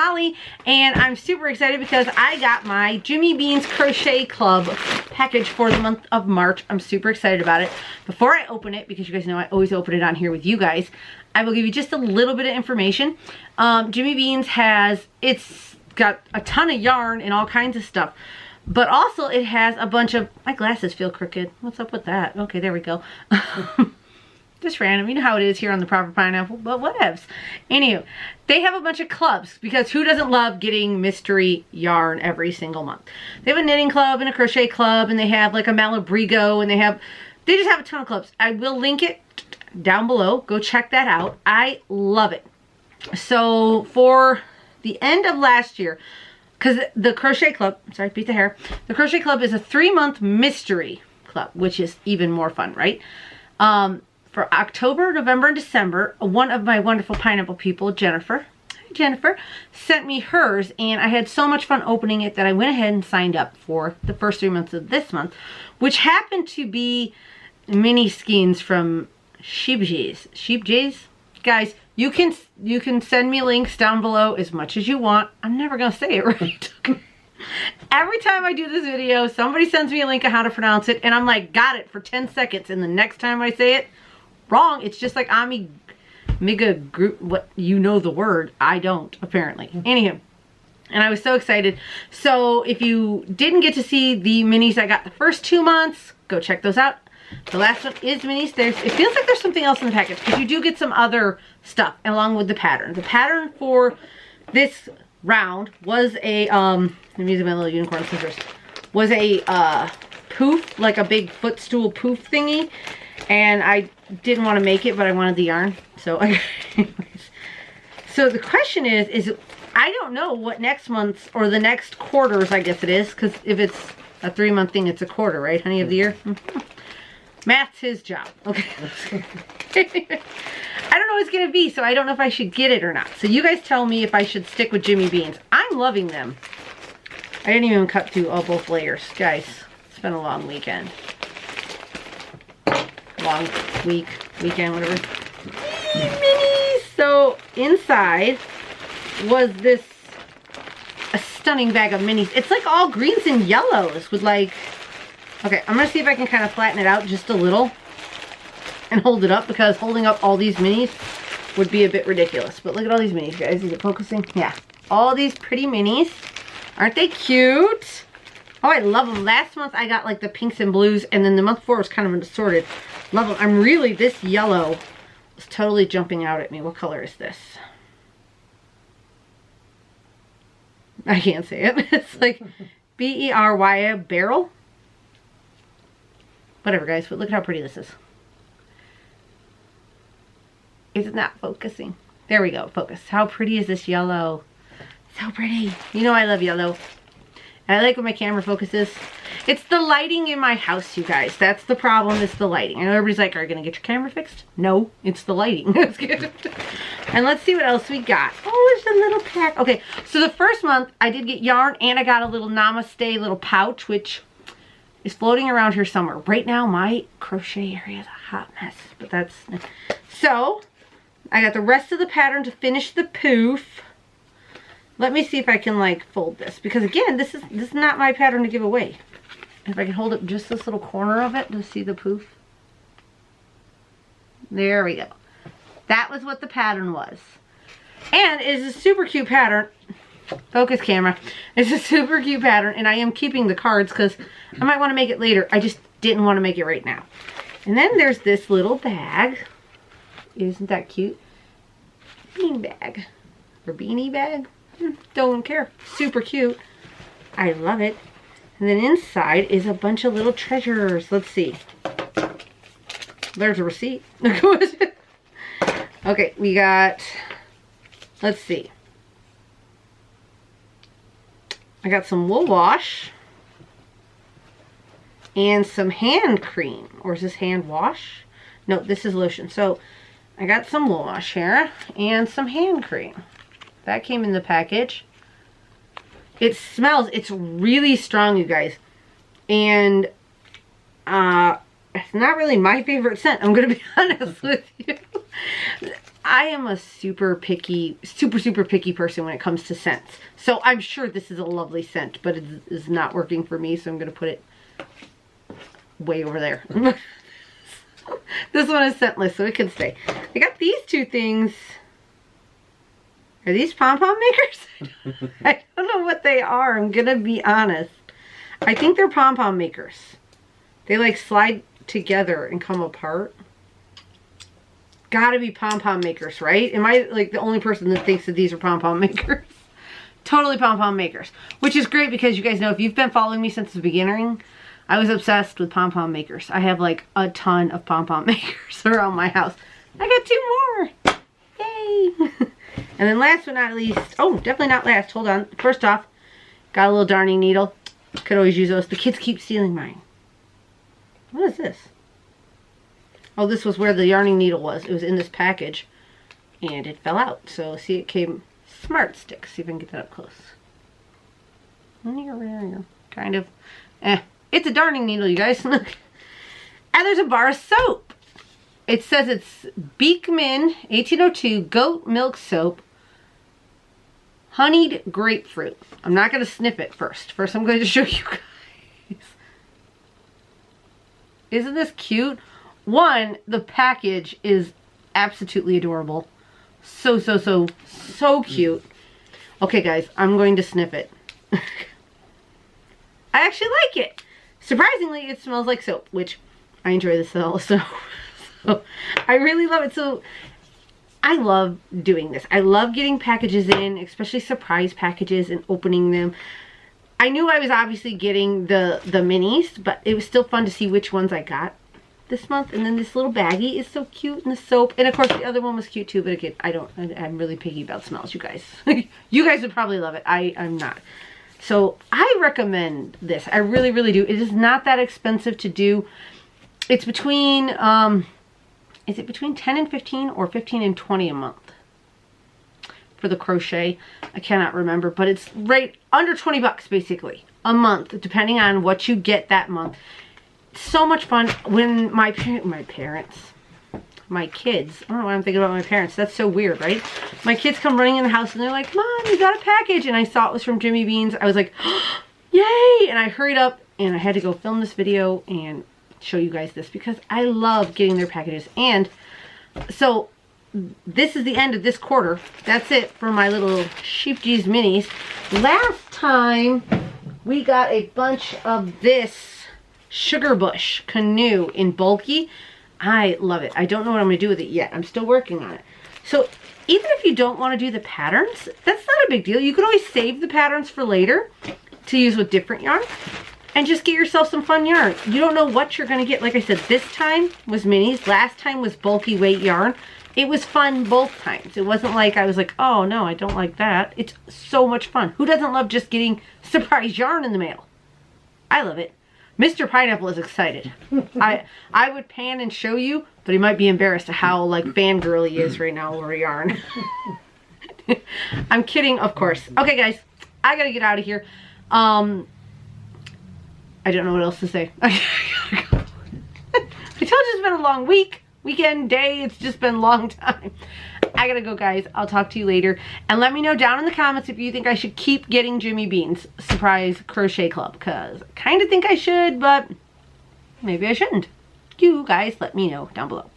Holly, and I'm super excited because I got my Jimmy Beans Crochet Club package for the month of March. I'm super excited about it. Before I open it, because you guys know I always open it on here with you guys, I will give you just a little bit of information. Jimmy Beans it's got a ton of yarn and all kinds of stuff. But also it has a bunch of, my glasses feel crooked. What's up with that? Okay, there we go. Just random. You know how it is here on the Proper Pineapple, but whatevs. Anywho, they have a bunch of clubs because who doesn't love getting mystery yarn every single month? They have a knitting club and a crochet club, and they have like a Malabrigo, and they just have a ton of clubs. I will link it down below. Go check that out. I love it. So for the end of last year, because the crochet club, sorry, beat the hair. The crochet club is a 3-month mystery club, which is even more fun, right? For October, November, and December, one of my wonderful pineapple people, Jennifer, sent me hers, and I had so much fun opening it that I went ahead and signed up for the first 3 months of this month, which happened to be mini skeins from Sheepjays. Guys, you can send me links down below as much as you want. I'm never gonna say it right. Every time I do this video, somebody sends me a link on how to pronounce it, and I'm like, got it for 10 seconds, and the next time I say it, wrong. It's just like Mega group, what, you know the word. I don't, apparently. Anywho, and I was so excited. So if you didn't get to see the minis I got the first 2 months, go check those out. The last one is minis. It feels like there's something else in the package because you do get some other stuff along with the pattern. The pattern for this round was a, I'm using my little unicorn scissors, was a poof, like a big footstool poof thingy. And I didn't want to make it, but I wanted the yarn. So so the question is I don't know what next month's or the next quarters, I guess it is, because if it's a 3-month thing, it's a quarter, right, honey, of the year? Math's his job. Okay. I don't know what it's going to be, so I don't know if I should get it or not. So you guys tell me if I should stick with Jimmy Beans. I'm loving them. I didn't even cut through both layers. Guys, it's been a long weekend. Long weekend, whatever. Minis. So inside was a stunning bag of minis. It's like all greens and yellows with like, okay, I'm gonna see if I can kind of flatten it out just a little and hold it up, because holding up all these minis would be a bit ridiculous. But look at all these minis, guys. Is it focusing? Yeah. All these pretty minis. Aren't they cute? Oh, I love them. Last month I got like the pinks and blues, and then the month before was kind of an assorted. Love them. This yellow is totally jumping out at me. What color is this? I can't say it. It's like B-E-R-Y, barrel. Whatever, guys, but look at how pretty this is. It's not focusing. There we go, focus. How pretty is this yellow? So pretty. You know I love yellow. I like when my camera focuses. It's the lighting in my house, you guys. That's the problem, it's the lighting. I know everybody's like, are you gonna get your camera fixed? No, it's the lighting. That's good. And let's see what else we got. Oh, there's a little pack. Okay, so the first month I did get yarn, and I got a little Namaste little pouch, which is floating around here somewhere. Right now, my crochet area is a hot mess, but that's... So, I got the rest of the pattern to finish the poof. Let me see if I can like fold this, because again, this is not my pattern to give away. If I can hold up just this little corner of it to see the poof. There we go. That was what the pattern was. And it is a super cute pattern. Focus camera. It's a super cute pattern, and I am keeping the cards because I might want to make it later. I just didn't want to make it right now. And then there's this little bag. Isn't that cute? Bean bag. Or beanie bag. Don't care. Super cute. I love it. And then inside is a bunch of little treasures. Let's see. There's a receipt. Okay, we got, let's see. I got some wool wash and some hand cream. Or is this hand wash? No, this is lotion. So I got some wool wash here and some hand cream. That came in the package. It smells, it's really strong, you guys. And it's not really my favorite scent, I'm gonna be honest with you. I am a super picky person when it comes to scents. So I'm sure this is a lovely scent, but it is not working for me, so I'm going to put it way over there. This one is scentless, so it can stay. I got these two things. Are these pom-pom makers? I don't know what they are, I'm going to be honest. I think they're pom-pom makers. They like slide together and come apart. Gotta be pom-pom makers, right? Am I like the only person that thinks that these are pom-pom makers? Totally pom-pom makers. Which is great because you guys know if you've been following me since the beginning, I was obsessed with pom-pom makers. I have like a ton of pom-pom makers around my house. I got 2 more. Yay! And then last but not least, oh, definitely not last. Hold on. First off, got a little darning needle. Could always use those. The kids keep stealing mine. What is this? Oh, this was where the yarning needle was. It was in this package. And it fell out. So, see, it came smart sticks. See if I can get that up close. Kind of. It's a darning needle, you guys. And there's a bar of soap. It says it's Beekman 1802 goat milk soap. Honeyed grapefruit. I'm not going to sniff it first. First, I'm going to show you guys. Isn't this cute? One, the package is absolutely adorable. So cute. Okay, guys, I'm going to sniff it. I actually like it. Surprisingly, it smells like soap, which I enjoy the smell. So I really love it. So I love doing this. I love getting packages in, especially surprise packages, and opening them. I knew I was obviously getting the minis, but it was still fun to see which ones I got this month. And then this little baggie is so cute, and the soap, and of course the other one was cute too, but again, I'm really picky about smells, you guys. You guys would probably love it. I'm not. So I recommend this. I really do. It is not that expensive to do. It's between is it between 10 and 15 or 15 and 20 a month for the crochet? I cannot remember, but it's right under 20 bucks basically a month, depending on what you get that month. So much fun. When my kids, I don't know why I'm thinking about my parents. That's so weird, right? My kids come running in the house and they're like, Mom, you got a package. And I saw it was from Jimmy Beans. I was like, oh, yay! And I hurried up and I had to go film this video and show you guys this because I love getting their packages. And so this is the end of this quarter. That's it for my little Sheepji's minis. Last time we got a bunch of this Sugar Bush canoe in bulky. I love it. I don't know what I'm going to do with it yet. I'm still working on it. So even if you don't want to do the patterns, that's not a big deal. You can always save the patterns for later to use with different yarn and just get yourself some fun yarn. You don't know what you're going to get. Like I said, this time was minis. Last time was bulky weight yarn. It was fun both times. It wasn't like I was like, oh no, I don't like that. It's so much fun. Who doesn't love just getting surprise yarn in the mail? I love it. Mr. Pineapple is excited. I would pan and show you, but he might be embarrassed at how like fangirl he is right now over yarn. I'm kidding, of course. Okay, guys, I gotta get out of here. I don't know what else to say. I gotta go. I told you it's been a long weekend, day. It's just been a long time. I gotta go, guys. I'll talk to you later. And let me know down in the comments if you think I should keep getting Jimmy Beans Surprise Crochet Club. Because I kind of think I should, but maybe I shouldn't. You guys let me know down below.